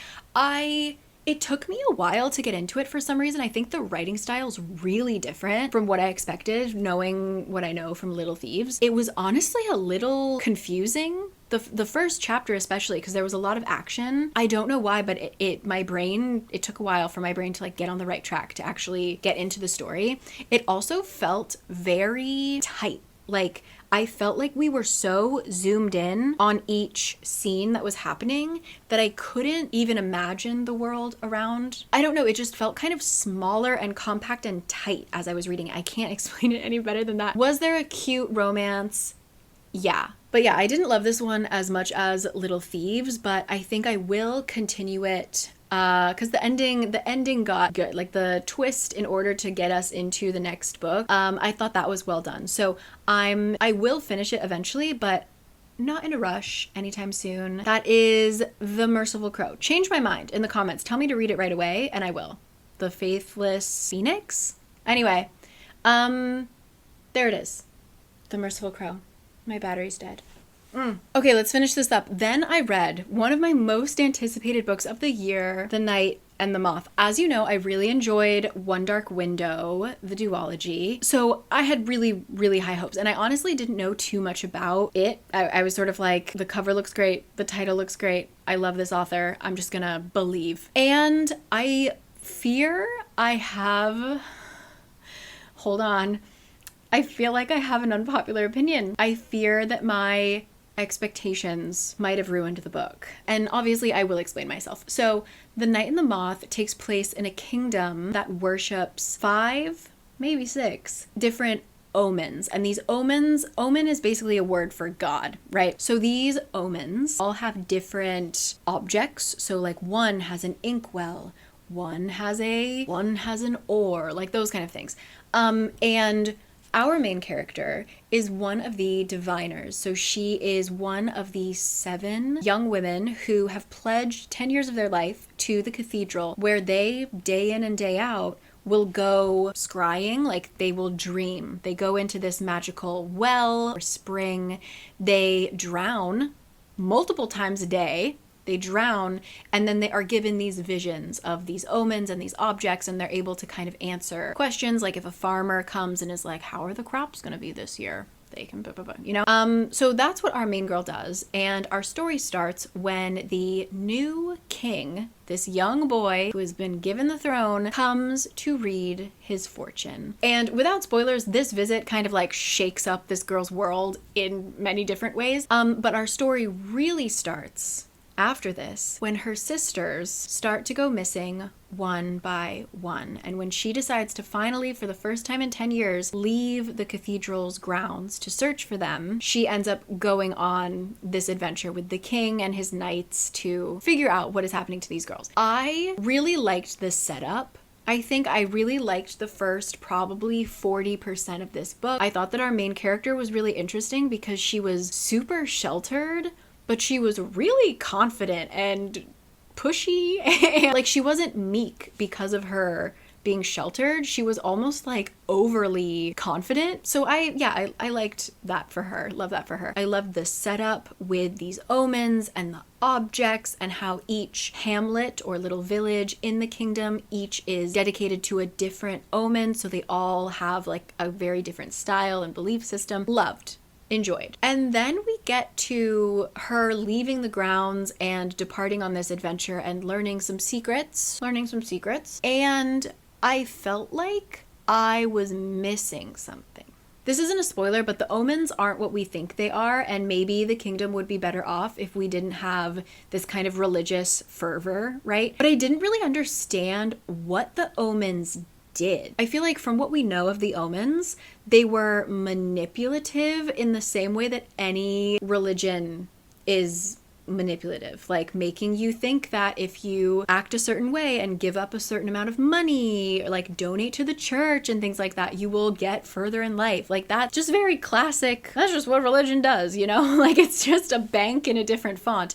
It took me a while to get into it for some reason. I think the writing style is really different from what I expected, knowing what I know from Little Thieves. It was honestly a little confusing. The first chapter especially, because there was a lot of action. I don't know why, but it took a while for my brain to like get on the right track to actually get into the story. It also felt very tight. Like, I felt like we were so zoomed in on each scene that was happening that I couldn't even imagine the world around. I don't know, it just felt kind of smaller and compact and tight as I was reading it. I can't explain it any better than that. Was there a cute romance? Yeah. But yeah, I didn't love this one as much as Little Thieves, but I think I will continue it because the ending got good. Like the twist in order to get us into the next book, I thought that was well done. So I will finish it eventually, but not in a rush anytime soon. That is The Merciful Crow. Change my mind in the comments. Tell me to read it right away and I will. The Faithless Phoenix? Anyway, there it is. The Merciful Crow. My battery's dead. Okay, let's finish this up. Then I read one of my most anticipated books of the year, The Night and the Moth. As you know, I really enjoyed One Dark Window, the duology. So I had really, really high hopes. And I honestly didn't know too much about it. I was sort of like, the cover looks great. The title looks great. I love this author. I'm just gonna believe. And I fear I have... Hold on. I feel like I have an unpopular opinion. I fear that my expectations might have ruined the book. And obviously I will explain myself. So The Night and the Moth takes place in a kingdom that worships 5, maybe 6 different omens. And these omens, omen is basically a word for God, right? So these omens all have different objects. So like one has an inkwell, one has an oar, like those kind of things. And our main character is one of the diviners. So she is one of the 7 young women who have pledged 10 years of their life to the cathedral, where they, day in and day out, will go scrying, like they will dream. They go into this magical well or spring. They drown multiple times a day. They drown, and then they are given these visions of these omens and these objects, and they're able to kind of answer questions, like if a farmer comes and is like, how are the crops going to be this year? They can, you know? So that's what our main girl does, and our story starts when the new king, this young boy who has been given the throne, comes to read his fortune. And without spoilers, this visit kind of like shakes up this girl's world in many different ways, but our story really starts after this, when her sisters start to go missing one by one, and when she decides to finally, for the first time in 10 years, leave the cathedral's grounds to search for them, she ends up going on this adventure with the king and his knights to figure out what is happening to these girls. I really liked this setup. I think I really liked the first probably 40% of this book. I thought that our main character was really interesting because she was super sheltered, but she was really confident and pushy. And like, she wasn't meek because of her being sheltered. She was almost like overly confident. So I liked that for her. Love that for her. I loved the setup with these omens and the objects and how each hamlet or little village in the kingdom, each is dedicated to a different omen. So they all have like a very different style and belief system. Loved. Enjoyed. And then we get to her leaving the grounds and departing on this adventure and learning some secrets. And I felt like I was missing something. This isn't a spoiler, but the omens aren't what we think they are, and maybe the kingdom would be better off if we didn't have this kind of religious fervor, right? But I didn't really understand what the omens did. I feel like from what we know of the omens, they were manipulative in the same way that any religion is manipulative, like making you think that if you act a certain way and give up a certain amount of money, or like donate to the church and things like that, you will get further in life. Like, that's just very classic. That's just what religion does, you know? Like, it's just a bank in a different font.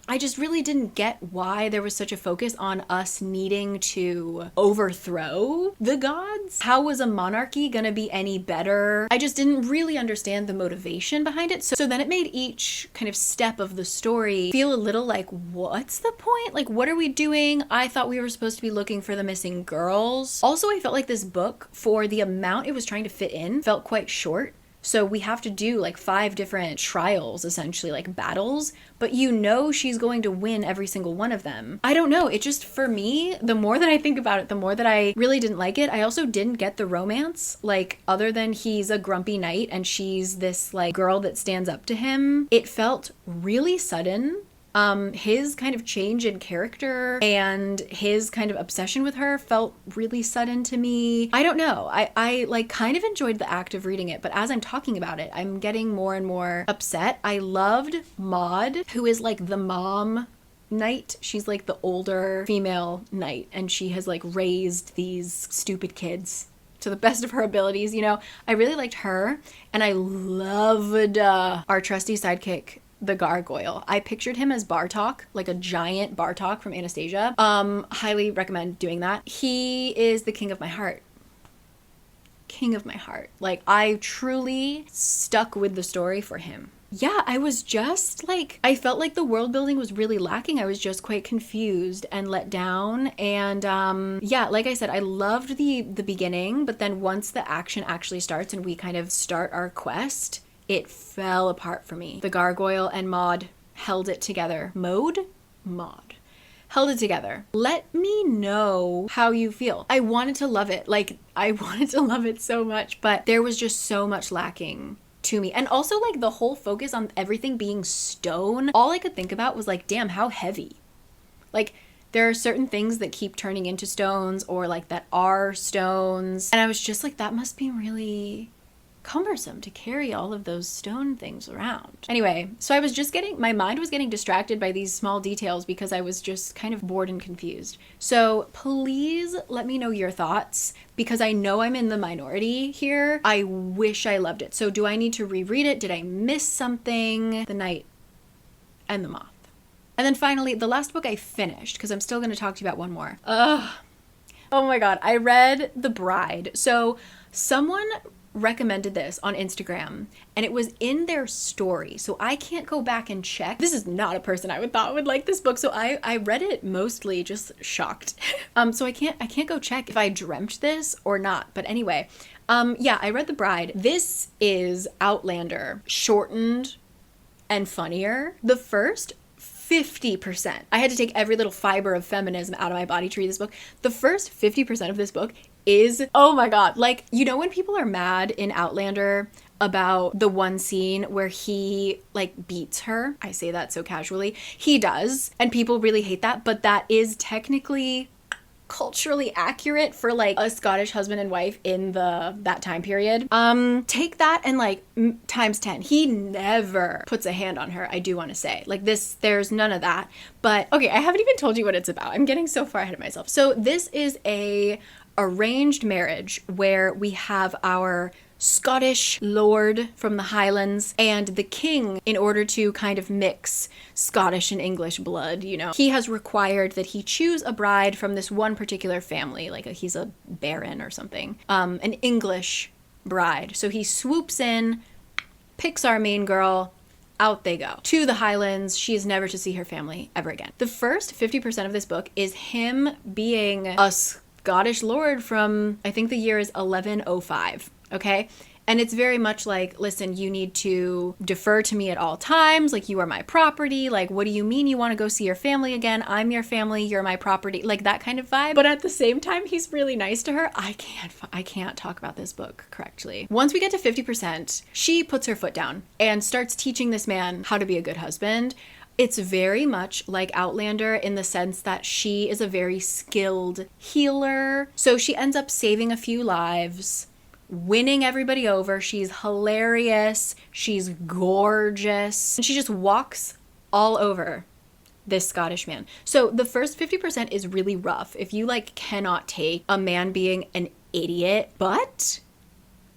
I just really didn't get why there was such a focus on us needing to overthrow the gods. How was a monarchy gonna be any better? I just didn't really understand the motivation behind it. So then it made each kind of step of the story feel a little like, what's the point? Like, what are we doing? I thought we were supposed to be looking for the missing girls. Also, I felt like this book, for the amount it was trying to fit in, felt quite short. So we have to do like 5 different trials, essentially, like battles, but you know she's going to win every single one of them. I don't know. It just, for me, the more that I think about it, the more that I really didn't like it. I also didn't get the romance, like, other than he's a grumpy knight and she's this like girl that stands up to him. It felt really sudden. His kind of change in character and his kind of obsession with her felt really sudden to me. I don't know. I like kind of enjoyed the act of reading it, but as I'm talking about it, I'm getting more and more upset. I loved Maud, who is like the mom knight. She's like the older female knight, and she has like raised these stupid kids to the best of her abilities, you know. I really liked her, and I loved our trusty sidekick, the gargoyle. I pictured him as Bartok, like a giant Bartok from Anastasia. Highly recommend doing that. He is the king of my heart. King of my heart. Like, I truly stuck with the story for him. Yeah, I was just like, I felt like the world building was really lacking. I was just quite confused and let down. And yeah, like I said, I loved the beginning, but then once the action actually starts and we kind of start our quest, it fell apart for me. The gargoyle and Maud held it together. Maud held it together. Let me know how you feel. I wanted to love it. Like, I wanted to love it so much, but there was just so much lacking to me. And also, like, the whole focus on everything being stone, all I could think about was like, damn, how heavy. Like, there are certain things that keep turning into stones, or like that are stones. And I was just like, that must be really cumbersome to carry all of those stone things around. Anyway, so I was just my mind was getting distracted by these small details because I was just kind of bored and confused. So please let me know your thoughts, because I know I'm in the minority here. I wish I loved it. So do I need to reread it? Did I miss something? The Knight and the Moth. And then finally, the last book I finished, because I'm still going to talk to you about one more. Oh my God. I read The Bride. So someone recommended this on Instagram and it was in their story, so I can't go back and check. This is not a person I would thought would like this book, so I read it mostly just shocked. So I can't go check if I dreamt this or not, but anyway, yeah, I read The Bride. This is Outlander shortened and funnier. The first 50%, I had to take every little fiber of feminism out of my body to read this book. The first 50% of this book is, oh my God, like, you know when people are mad in Outlander about the one scene where he like beats her. I say that so casually. He does, and people really hate that, but that is technically culturally accurate for like a Scottish husband and wife in that time period. Take that and like times 10. He never puts a hand on her, I do want to say. Like this, there's none of that. But okay, I haven't even told you what it's about. I'm getting so far ahead of myself. So this is a arranged marriage where we have our Scottish lord from the Highlands and the king, in order to kind of mix Scottish and English blood, you know. He has required that he choose a bride from this one particular family, like he's a baron or something, an English bride. So he swoops in, picks our main girl, out they go to the Highlands. She is never to see her family ever again. The first 50% of this book is him being a Scottish lord from, I think the year is 1105. Okay. And it's very much like, listen, you need to defer to me at all times. Like, you are my property. Like, what do you mean you want to go see your family again? I'm your family. You're my property. Like that kind of vibe. But at the same time, he's really nice to her. I can't talk about this book correctly. Once we get to 50%, she puts her foot down and starts teaching this man how to be a good husband. It's very much like Outlander in the sense that she is a very skilled healer. So she ends up saving a few lives, winning everybody over. She's hilarious. She's gorgeous. And she just walks all over this Scottish man. So the first 50% is really rough if you like cannot take a man being an idiot, but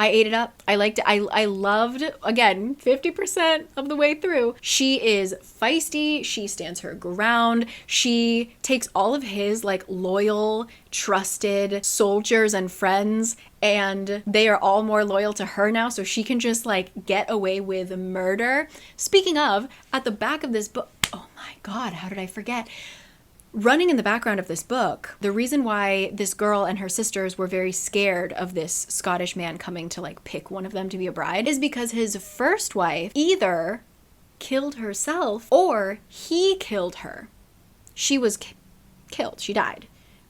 I ate it up. I liked it. I loved, again, 50% of the way through. She is feisty. She stands her ground. She takes all of his like loyal, trusted soldiers and friends, and they are all more loyal to her now, so she can just like get away with murder. Speaking of, at the back of this book, oh my God, how did I forget? Running in the background of this book, the reason why this girl and her sisters were very scared of this Scottish man coming to like pick one of them to be a bride is because his first wife either killed herself or he killed her. She was killed. She died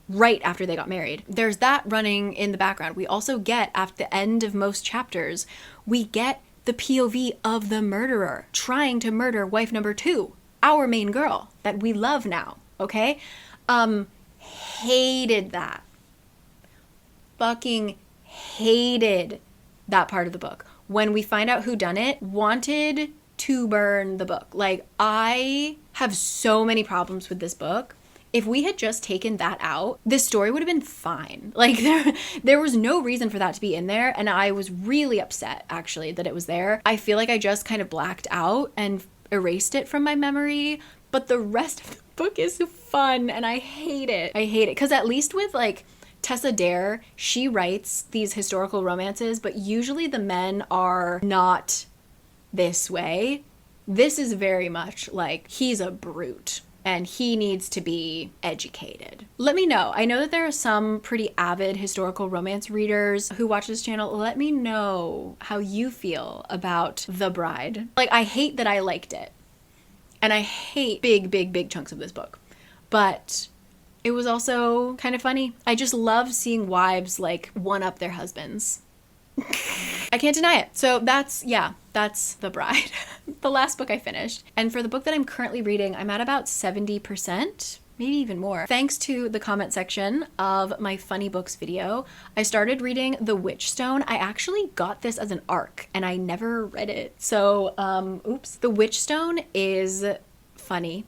right after they got married. There's that running in the background. We also get, at the end of most chapters, we get the POV of the murderer trying to murder wife number 2, our main girl that we love now. Okay? Hated that. Fucking hated that part of the book. When we find out who done it, wanted to burn the book. Like, I have so many problems with this book. If we had just taken that out, this story would have been fine. Like, there was no reason for that to be in there, and I was really upset, actually, that it was there. I feel like I just kind of blacked out and erased it from my memory, but the rest of the book is fun, and I hate it. I hate it, because at least with, like, Tessa Dare, she writes these historical romances, but usually the men are not this way. This is very much like, he's a brute, and he needs to be educated. Let me know. I know that there are some pretty avid historical romance readers who watch this channel. Let me know how you feel about The Bride. Like, I hate that I liked it. And I hate big chunks of this book. But it was also kind of funny. I just love seeing wives, like, one-up their husbands. I can't deny it. So that's The Bride. The last book I finished. And for the book that I'm currently reading, I'm at about 70%, maybe even more. Thanks to the comment section of my funny books video, I started reading The Witchstone. I actually got this as an ARC and I never read it. So, oops. The Witchstone is funny.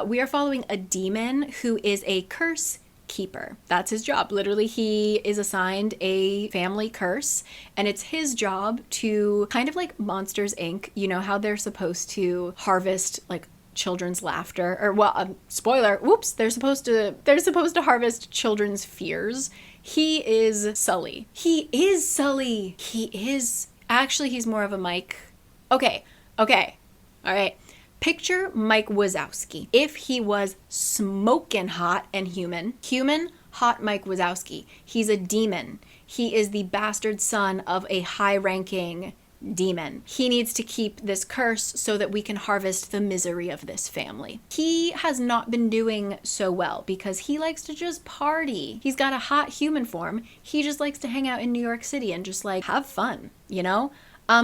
We are following a demon who is a curse keeper. That's his job. Literally, he is assigned a family curse, and it's his job to, kind of like Monsters, Inc., you know how they're supposed to harvest like children's laughter, or well, spoiler, whoops, they're supposed to harvest children's fears. He is Sully. Actually, he's more of a Mike. Okay, all right. Picture Mike Wazowski if he was smoking hot and human, hot Mike Wazowski. He's a demon. He is the bastard son of a high-ranking demon. He needs to keep this curse so that we can harvest the misery of this family. He has not been doing so well because he likes to just party. He's got a hot human form. He just likes to hang out in New York City and just like have fun, you know?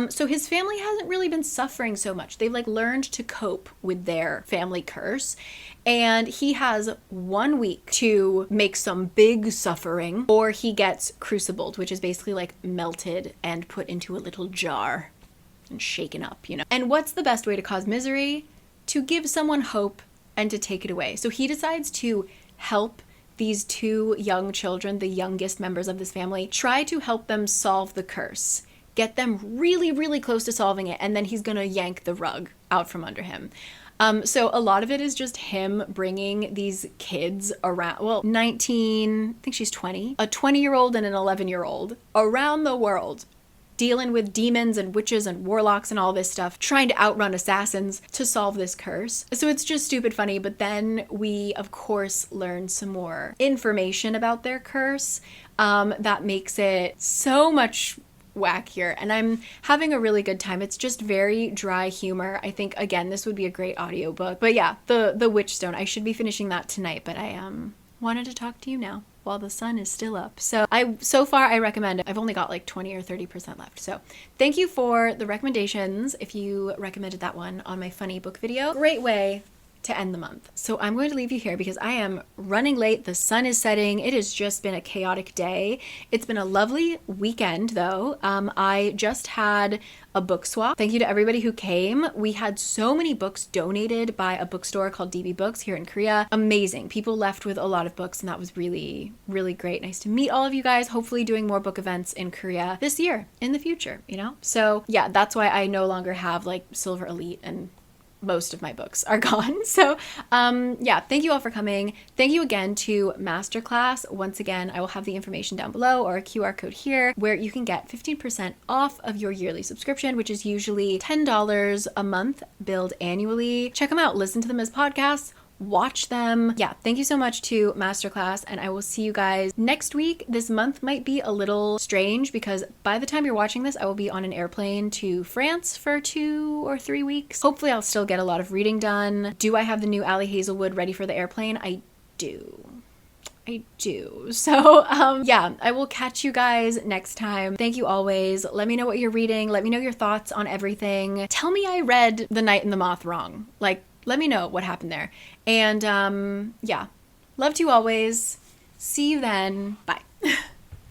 So his family hasn't really been suffering so much. They've like learned to cope with their family curse. And he has 1 week to make some big suffering, or he gets crucibled, which is basically like melted and put into a little jar and shaken up, you know. And what's the best way to cause misery? To give someone hope and to take it away. So he decides to help these 2 young children, the youngest members of this family, try to help them solve the curse. Get them really, really close to solving it, and then he's gonna yank the rug out from under him. So a lot of it is just him bringing these kids around, well, 19, I think she's 20, a 20-year-old and an 11-year-old around the world, dealing with demons and witches and warlocks and all this stuff, trying to outrun assassins to solve this curse. So it's just stupid funny, but then we, of course, learn some more information about their curse that makes it so much wackier, and I'm having a really good time. It's just very dry humor. I think, again, this would be a great audiobook. But yeah, the Witchstone, I should be finishing that tonight, but I wanted to talk to you now while the sun is still up. So far I recommend it. I've only got like 20 or 30% left. So thank you for the recommendations if you recommended that one on my funny book video. Great way to end the month. So I'm going to leave you here because I am running late. The sun is setting. It has just been a chaotic day. It's been a lovely weekend though. I just had a book swap. Thank you to everybody who came. We had so many books donated by a bookstore called DB Books here in Korea. Amazing. People left with a lot of books, and that was really, really great. Nice to meet all of you guys. Hopefully doing more book events in Korea this year, in the future, you know? So yeah, that's why I no longer have like Silver Elite, and most of my books are gone. So yeah, thank you all for coming. Thank you again to Masterclass. Once again, I will have the information down below or a QR code here where you can get 15% off of your yearly subscription, which is usually $10 a month billed annually. Check them out. Listen to them as podcasts. Watch them. Yeah, thank you so much to Masterclass, and I will see you guys next week. This month might be a little strange because by the time you're watching this, I will be on an airplane to France for 2 or 3 weeks. Hopefully I'll still get a lot of reading done. Do I have the new Ali Hazelwood ready for the airplane? I do. So yeah, I will catch you guys next time. Thank you always. Let me know what you're reading. Let me know your thoughts on everything. Tell me I read The Night and the Moth wrong. Like, let me know what happened there. And yeah, love to you always. See you then. Bye.